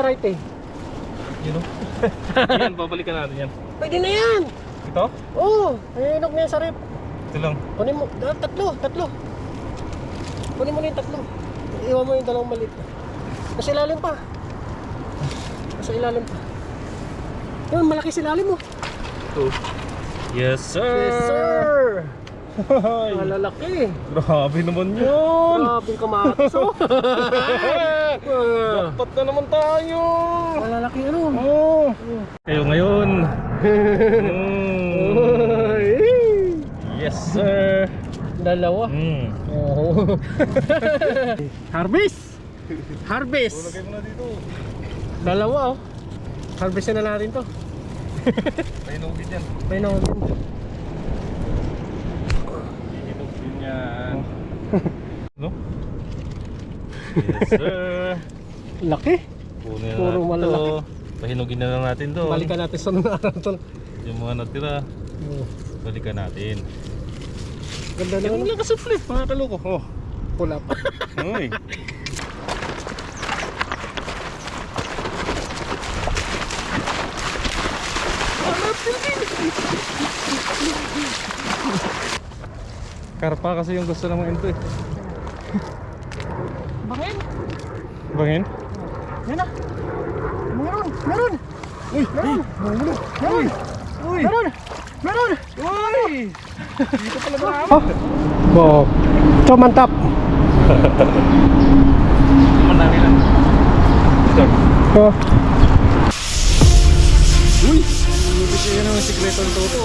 Right eh. Yun o. Yan, babalikan natin yan. Pwede na yan. Ito? Oo, ayunok na yan sa rep. Ito lang. Kunin mo, tatlo. Kunin mo na yung tatlo. Iwan mo yung dalawang maliit. Nasa ilalim pa. Nasa ilalim pa. Yun, malaki sa ilalim mo. Ito. Yes sir! Yes sir! Ay, Malalaki. grabe naman yun! Grabe kamatis oh. Dapat na naman tayo! Malalaki ano. Oh. Kayo ngayon. Oy. Yes sir! Dalawa. Oh. Harvest! Harvest! Lagay mo na dito. Dalawa oh. Harvestin na natin to. Painugin yan. May namin. Hinugin yan. No? Yes sir! Laki. Kunin na Puro natin malalaki. to. Pahinugin na lang natin to. Balikan natin sa nung araw to. Yung mga natira, Oh. balikan natin. Ganda na Ganun lang kasimple, mga kaloko. Oh. pula pa. Ay. Karpa kasi yung gusto ng mga ito eh. Bangin. Bangin? Yan na. Meron. Uy! Meron. Uy! Uy! Meron. Uy! Dito pala ba? Oh. So mantap. Manami lang. Start. Oh. Uy! Lupit yun ang sikreto ng toto.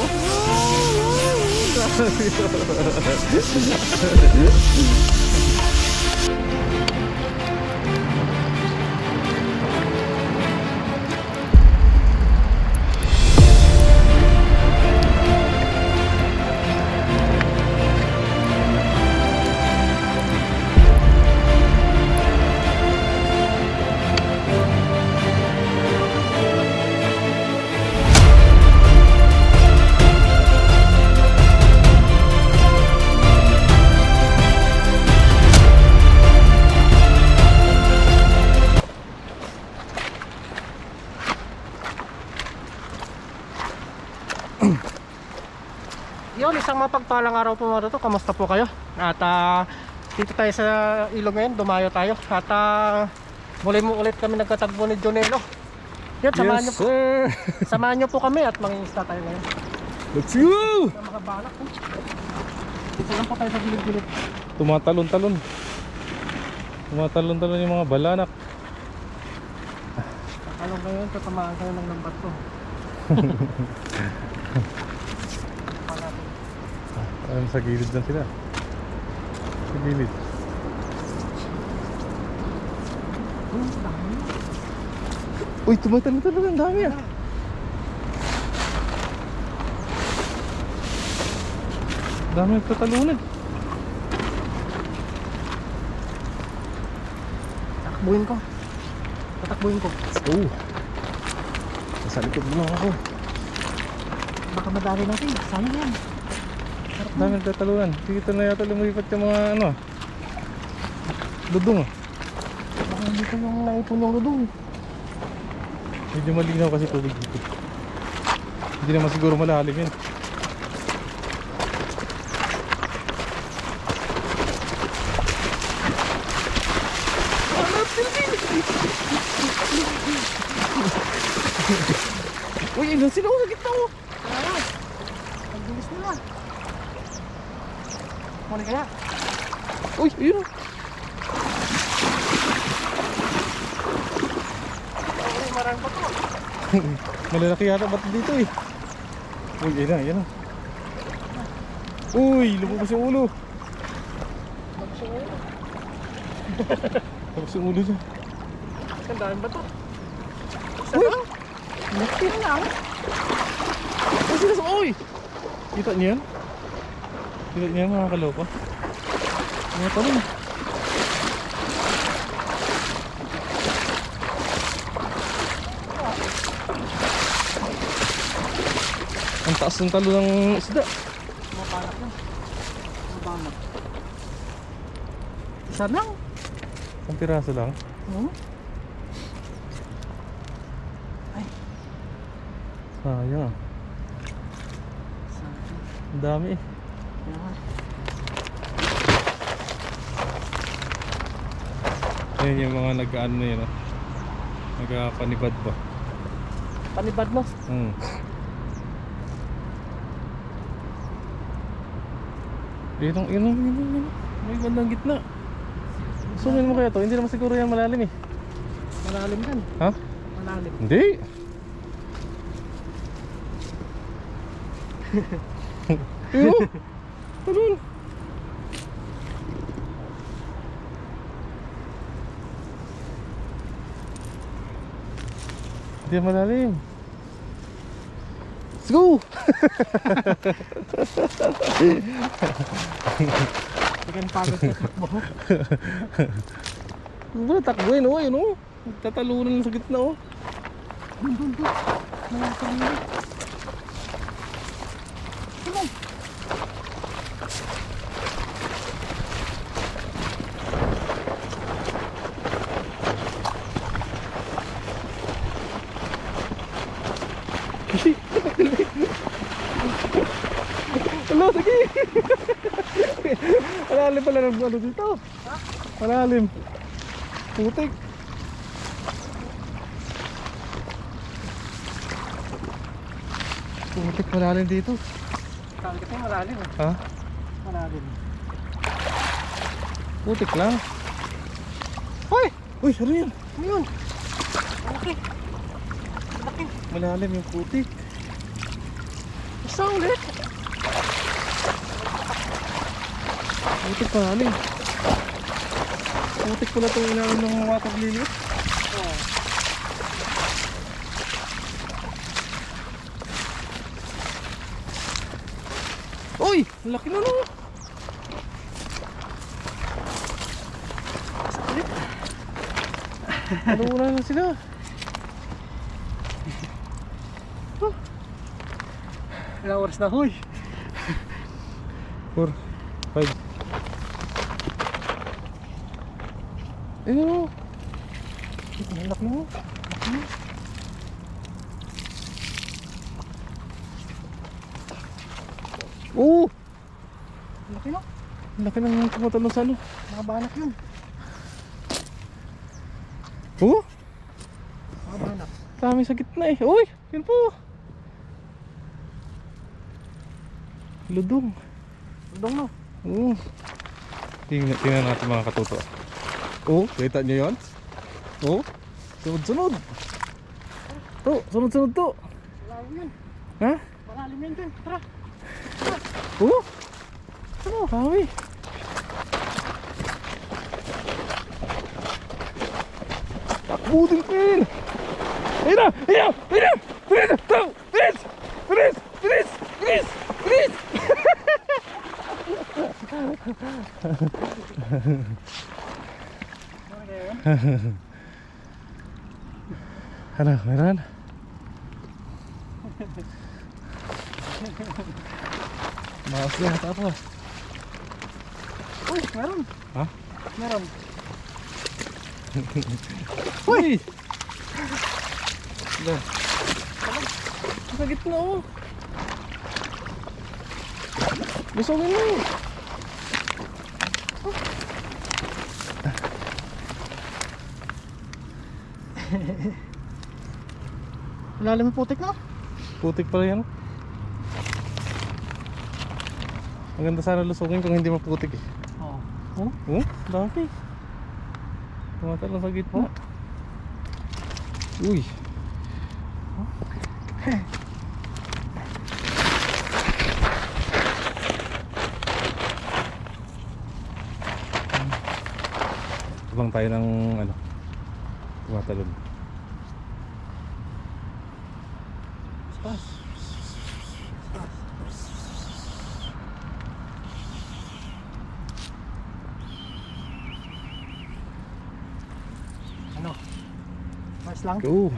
Yun, isang mapagpalang araw po mga to. Kamusta po kayo? At dito tayo sa ilog ngayon, dumayo tayo. At muli mo ulit kami nagkatagpo ni Jonelo. Yun, samahan nyo po kami at mangingisda tayo ngayon. Let's go! Sa mga balak po. Dito lang po tayo sa gilid-gilid. Tumatalon-talon. Tumatalon-talon yung mga balanak. Alam ngayon, tatamaan kayo ng lambat ko. Ayun, sa gilid lang sila. Sa gilid. Uy, tumatalon-talon. Ang dami ah. Dami nagtatalunan. Tatakbuhin ko. Oh. Nasa likod mo lang ako. Baka madali natin, sayang yan. Dami nagtatalunan. Dito na yata lumipat yung mga ano. Ludong ah. Baka hindi ko yung naipon yung ludong. Medyo malinaw kasi tubig dito. Hindi naman siguro malalim yan. Uy, ilan sila sa gitna mo? Ang bilis nila. Muli kaya? Uy, yun. Ay, marang pa to. Malalaki yata ba't dito eh. Uy, yan na, yan na. Uy, lumabas yung ulo. Lumabas yung ulo dyan. Ang dami ba to? Uy! Laki na lang. Uy, sila sa uy! Kita niyo yan? Kita niyo yan mga kaloka? Mga tanong. Ang taas ng talo ng isda. Mapanak yan. Mapanak. Isa lang. Ang piraso lang. Hmm? Sayang. Ang dami eh. Ayun yung mga nag-ano na yun, nagpanibad ba? Panibad mo. Yun. May bandang gitna. Sumin mo kaya to, hindi naman siguro yan malalim eh. Malalim yan. Ha? Malalim. Hindi. Ayun. Ayun. Hindi malalim. Let's go! Bigyan pagod sa takbo. Wala, takbo yun o, yun o. Tatalunan lang sa gitna o. Hello, sige! Malalim pala ng ano dito. Malalim. Putik. Putik, malalim dito. Sabi ko malalim eh. Ha? Malalim. Putik lang. Hoy! Uy, ano yan? Ano yun? Laki. Laki. Malalim yung putik. Isang ulit. Putik malalim. Putik pala itong ilalim ng mga pagliliit. Oh. Uy! Ang laki na no! Nalunan na sila. Ilang oras na, huy. 4, 5. Ayun o. Ang laki mo. Oo! Ang laki no? Ang laki ng tumatalon sa ano. Mga banak yun. Oo! Mga banak. Kami sa gitna eh. Uy! Yun po! Ludong. Udong no. Oo. Tingnan natin mga katuto. Oo, kita nyo yun? Oo. Sunod-sunod. To, sunod-sunod to. Malalim yun. Ha? Malalim yun dun. Tara. Oo. Ano? Kami. Takbo din pin. Ayun na! Ayun na! Ayun na! Bilis! Tao! Bilis! Bilis! Bilis! Bilis! Bilis! Ano? Meron? Maas na yata ako. Uy, meron. Ha? Meron. Uy! Diyan. Sa gitna oh. Lusogin mo. Malalim yung putik no? Putik pala yan. Maganda sana lusogin kung hindi maputik eh. Oo. Oh. Oh, dami. Tumatalon sa gitna. Uy. Tabang tayo ng ano, tumatalon. Spas. Ano? Mas lang? Go.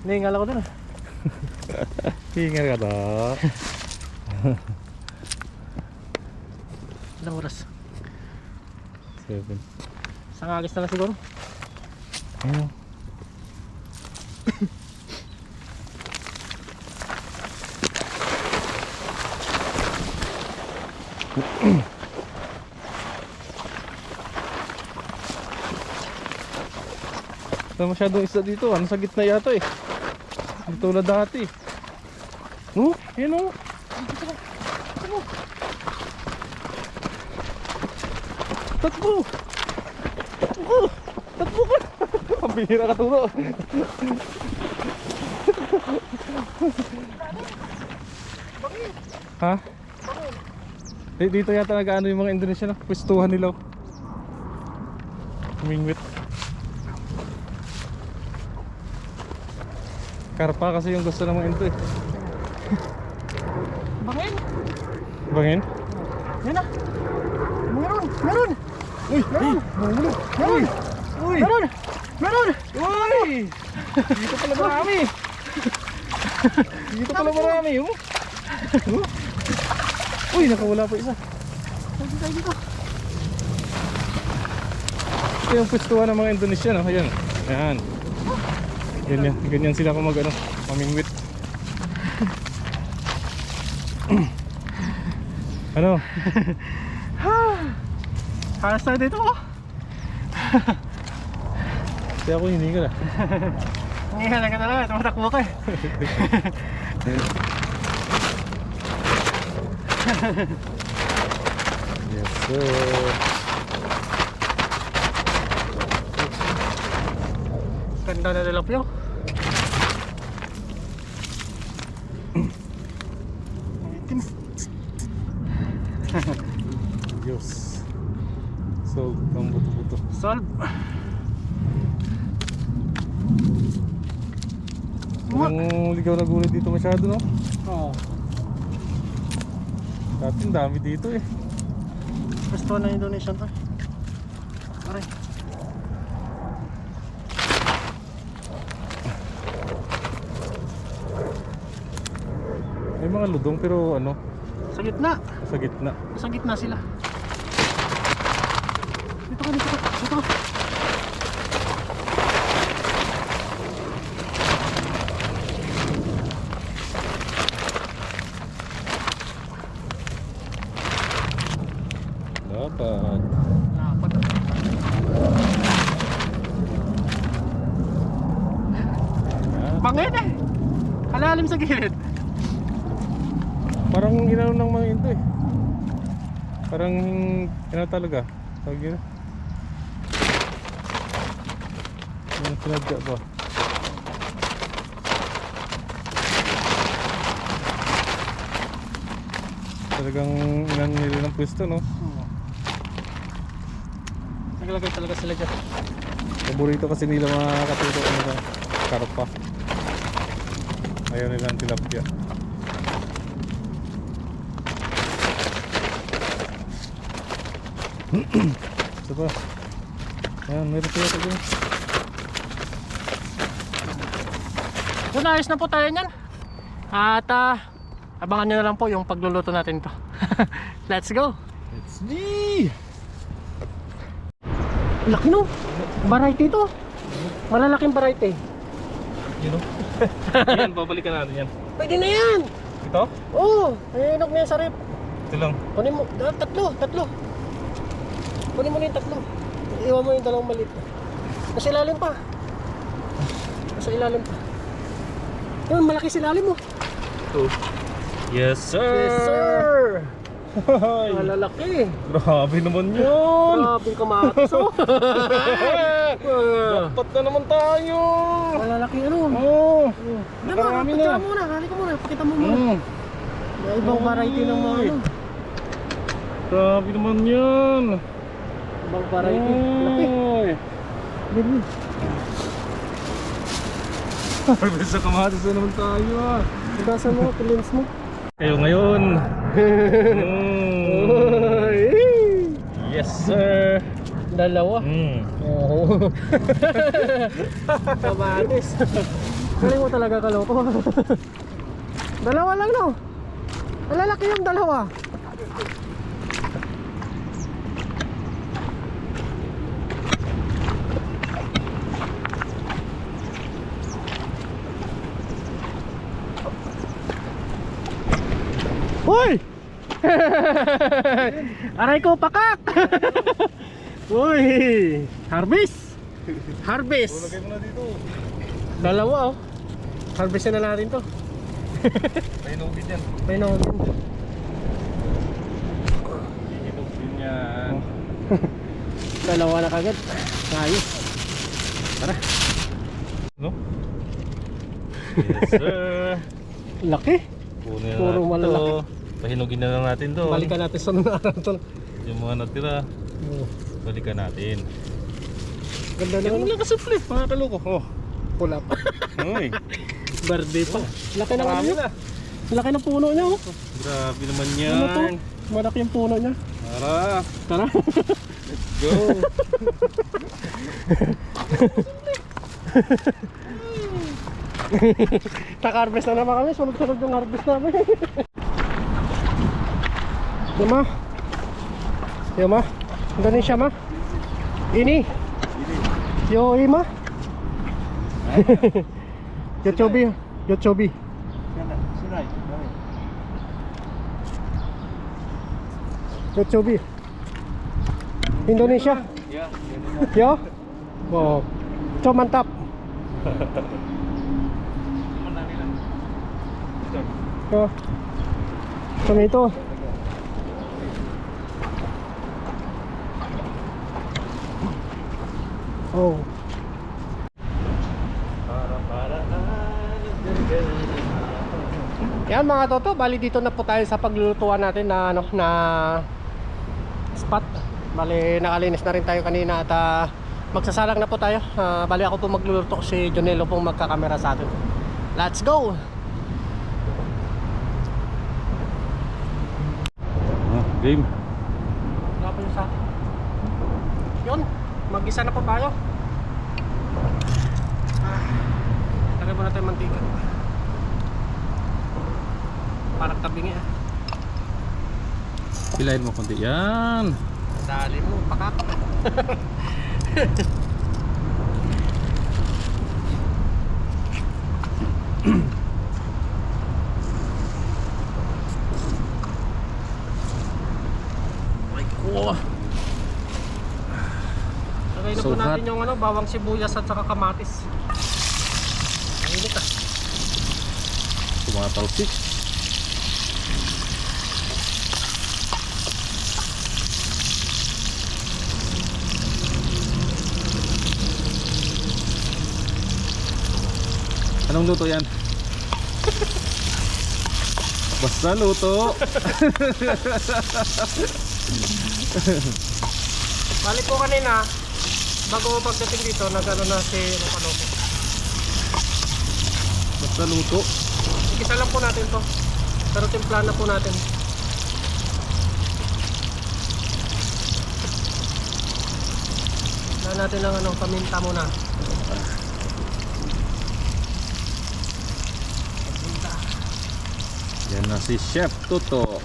Nahingal ako dun ah. Hingal ka to. Ilang oras? 7. Isang agis na lang siguro. Ayun. Wala masyadong isda dito. Nasa gitna yata eh. Hindi tulad dati. No? Yan o. Tatlo! Oh, tatlo ka! Pambihira ka turo. Ha? Dito yata nag-ano yung mga Indonesian na pwestuhan nila. Mingwit. Karpa kasi yung gusto ng mga Indo eh. Bangin! Bangin? Yan na! Meron! Meron! Uy! Meron! Uy! Uy! Meron! Meron! Uy! Dito pala marami! Dito pala marami oh! Uy! Nakawala pa isa. Sabi tayo dito. Ito yung pwestuhan ng mga Indonesian oh. Ayan. Ayan. Ganyan sila kung mag-ano, mamingwit. Ano? Halas tayo dito oh. Kaya ako hindi ka na. Nangihala ka talaga, tumatakbo ka eh. Yes sir. Ganda na nilapyo. Itim. Diyos. So, ang buto-buto. Solve. Ang ligaw na gulay dito masyado no? Oo. Dati ang dami dito eh. Gusto na Indonesian to. Aray. May mga ludong pero ano, Sa gitna. sa gitna. Sa gitna sila. Dito ka, dito ka. Dito ka. Dapat. Dapat. Bangin eh. Kalalim sa gilid. Parang inano ng mga Indo eh. Parang ano talaga. Tawag yun. Yung sinadya ba? Talagang inano nila ng pwesto no. Naglagay talaga sila dyan. Paborito kasi nila mga katuto ng karpa. Ayaw nila ng tilapia. Ito ba? Ayan, meron tayo ito dyan. So naayos na po tayo niyan. At abangan nyo na lang po yung pagluluto natin to. Let's go. Let's see! Laki no. Variety to. Malalaking variety. Yun o. Yan, babalikan natin yan. Pwede na yan. Ito? Oo. Nainok na yan sa rep. Ito lang. Kunin mo. Tatlo. Kunin mo na yung tatlo. Iwan mo yung dalawang maliit. Nasa ilalim pa. Nasa ilalim pa. Yun, malaki sa ilalim mo. Ito. Yes sir! Yes sir. Ay, Malalaki. grabe naman yun! Grabe kamatis oh. Dapat na naman tayo! Malalaki ano. Oo! Marami Marami na. Pakita mo muna. Halika muna. Pakita mo muna. May ibang variety ng mga ano. Grabe naman yan! Ibang variety. Laki. Baby. Harvest sa kamatis na naman tayo ah! Ugasan mo, lens mo. Kayo ngayon! Yes sir! Dalawa. Oo. Kamatis. Galing mo talaga kaloko. Dalawa lang no. Malalaki yung dalawa. Hoy! Aray ko, pakak! Uy! Harvest! Harvest! Lagay mo na dito. Dalawa oh. Harvestin na natin to. Pahinugin yan. Painogin. Pahinugin yan. Dalawa na kagad. Ayos. Tara. No? Yes sir. Laki. Puno na Puro natin malalaki. to. Pahinugin na lang natin to. Balikan natin sa nung araw to. Yung mga natira, Oh, balikan natin. ganda na Yan ano. lang kasi flip, mga kaloko. Oh. Pula pa. Uy. Birthday pa. Laki ng ano Marami niya. na. Laki ng puno niya oh. Grabe naman yan. Ano to? Malaki yung puno niya. Tara. Tara. Go. Naka-harvest na naman kami. Sunod-sunod yung harvest namin. Yama. Yama. Indonesia ma. Ini. Yo ima. Yochobi. Yochobi. Yochobi. Indonesia. Yeah. Yo. Wow. So mantap. Oh. Tomato. Oh. Yan mga toto, bali dito na po tayo sa paglulutuan natin na ano na spot. Bali nakalinis na rin tayo kanina at magsasalang na po tayo. Bali ako po magluluto, si Jonelo pong magkakamera sa atin. Let's go. Game. Wala pa yung sa atin. Yun, mag-isa na po tayo. Lagay muna tayo mantika. Parang tabingi ah. Pilahin mo konti. Yan. Dali mo, pakak. Ay ko. Lagay na So po natin hot. yung ano, bawang sibuyas at saka kamatis. Ang init ah. Tumatalsik. Anong luto yan? Basta luto. Bali po kanina, bago pagdating dito, nag-ano na si Lopalopo. Basta luto. Igisa lang po natin to. Pero timplahan na po natin. Wala natin ng ano, paminta muna. Paminta. Yan na si Chef Toto.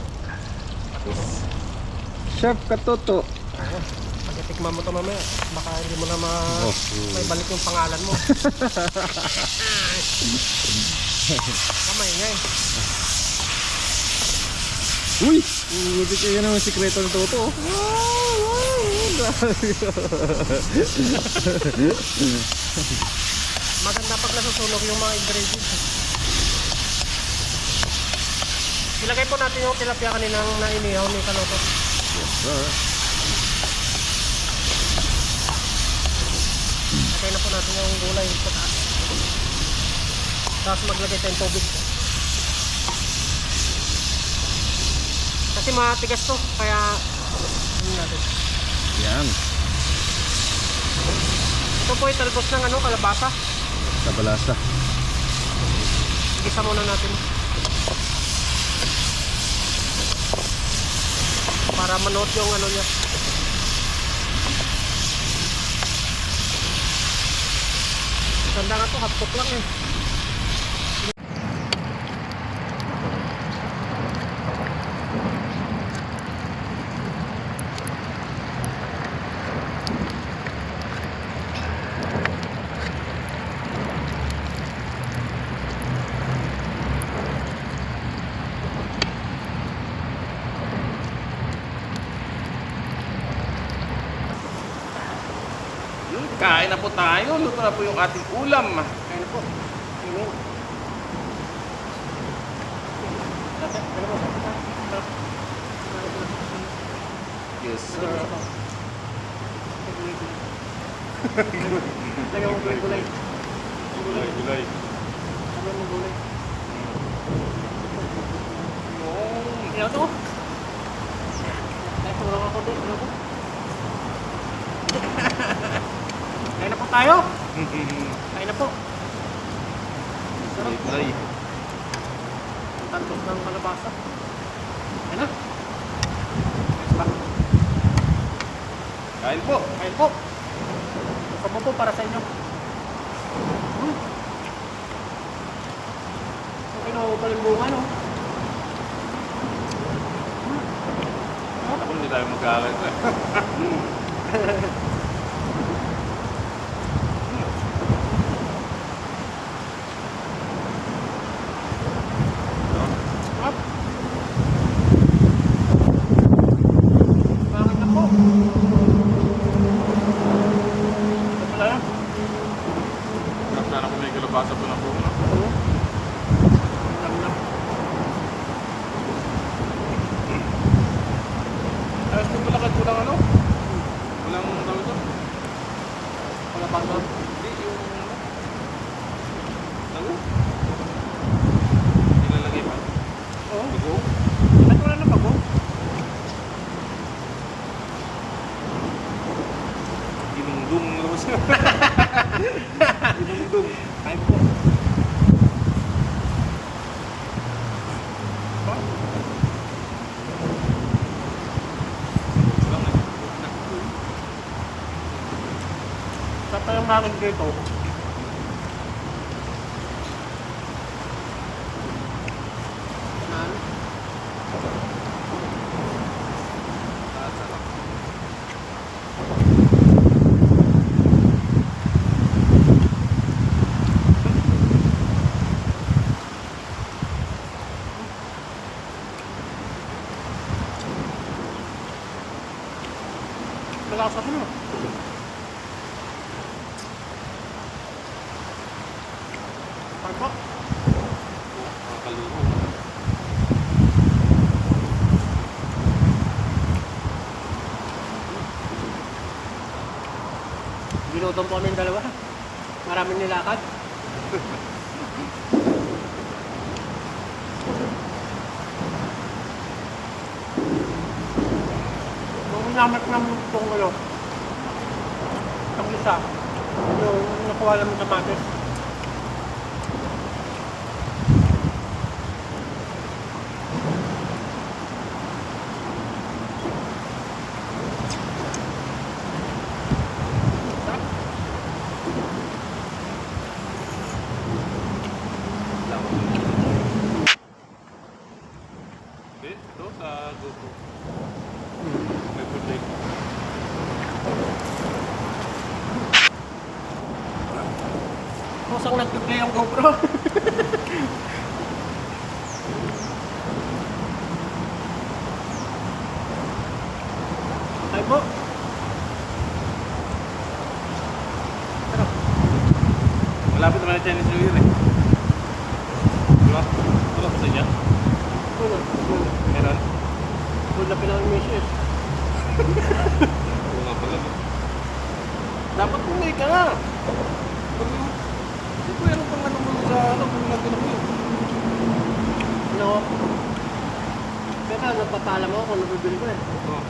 Chef Katoto. Pagkatikman mo to mamaya, baka hindi mo na Oh. may balik yung pangalan mo. Kamay nga eh. Uy! Buti kayo naman sikreto ng Toto. Maganda pag nasusunog yung mga ingredients. Ilagay po natin yung tilapia kaninang nainihaw ni Kaloto. Yes, sir. Lagay na po natin yung gulay sa taas. Tapos maglagay tayong tubig. Kasi matigas to, kaya ano natin. Yan. Ito po ay talbos ng ano, kalabasa. Kabalasa. Igisa muna natin. Para manood yung ano niya. Ganda nga to, hot cook lang eh. Kain na po tayo. Luto na po yung ating ulam. Kaya na po. Amen. Yes, sir. Lagyan mo gulay. Gulay. Lagyan mo gulay. Yung... Ito to. Ay, tulong ako din. Tulong ko. Kain na po tayo. Kain na po. Sarap. Gulay. Tantos ng kalabasa. Kain na. Ayos ba? Kain po. Kain po. Sabo po para sa inyo. Okay na, huwag kalimbungan, no? Ako hindi tayo magkakain. Sarap. Bakit na po? Ito pala yan. Sana kung may kalabasa po na po. No? Lam-lam. Ayos po pala kahit kulang ano? Kulang tawag ito? Wala pa ba? Hindi, yung... Ano? Nilalagay pa? Oo. Bago? Ba't wala na bago? Dinungdung na naman siya. Dinungdung. Kain po. Kulang na. Sarap pa yung makin dito. Ano? Sarap. Malasa ko na. Kain po. Makakaluro. Ginutom po kami yung dalawa. Maraming nilakad. Nung namat naman itong ano, itong isa, yung nakuha namin sa matis. Ito sa GoPro. May birthday. Kusang nag-play ang GoPro. Ay po. Malapit naman ang Chinese New Year eh. Diba? Wala pa sa inyo? Ano? Meron? Wala pinang misis. Oo nga pala. No? Dapat bumay ka na. Hindi ko meron pang ano mo sa ano kung nagtanong yun. Ano? Pero nagpapaalam ako kung nabibili ko eh. Oo.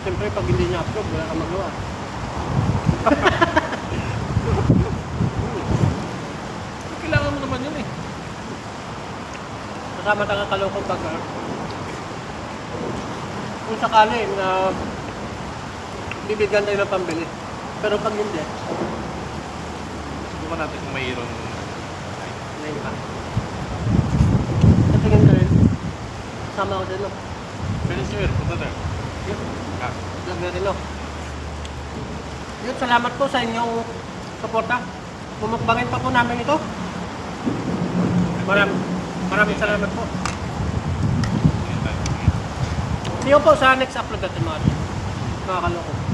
Siyempre pag hindi niya approve, wala kang magawa. Kailangan mo naman yun eh. Kasama tayo kalokong pag kung sakali na bibigyan tayo ng pambili. Pero pag hindi, Subukan natin kung mayroon. hindi pa. Sa tingin ko rin, kasama ako din, no? Chinese New Year, punta tayo. Yun, Ah, vlog natin, no? Yun, salamat po sa inyong suporta. Mumukbangin pa po namin ito. Maraming salamat po. yun tayo. Yun po sa next upload natin mga kaloko.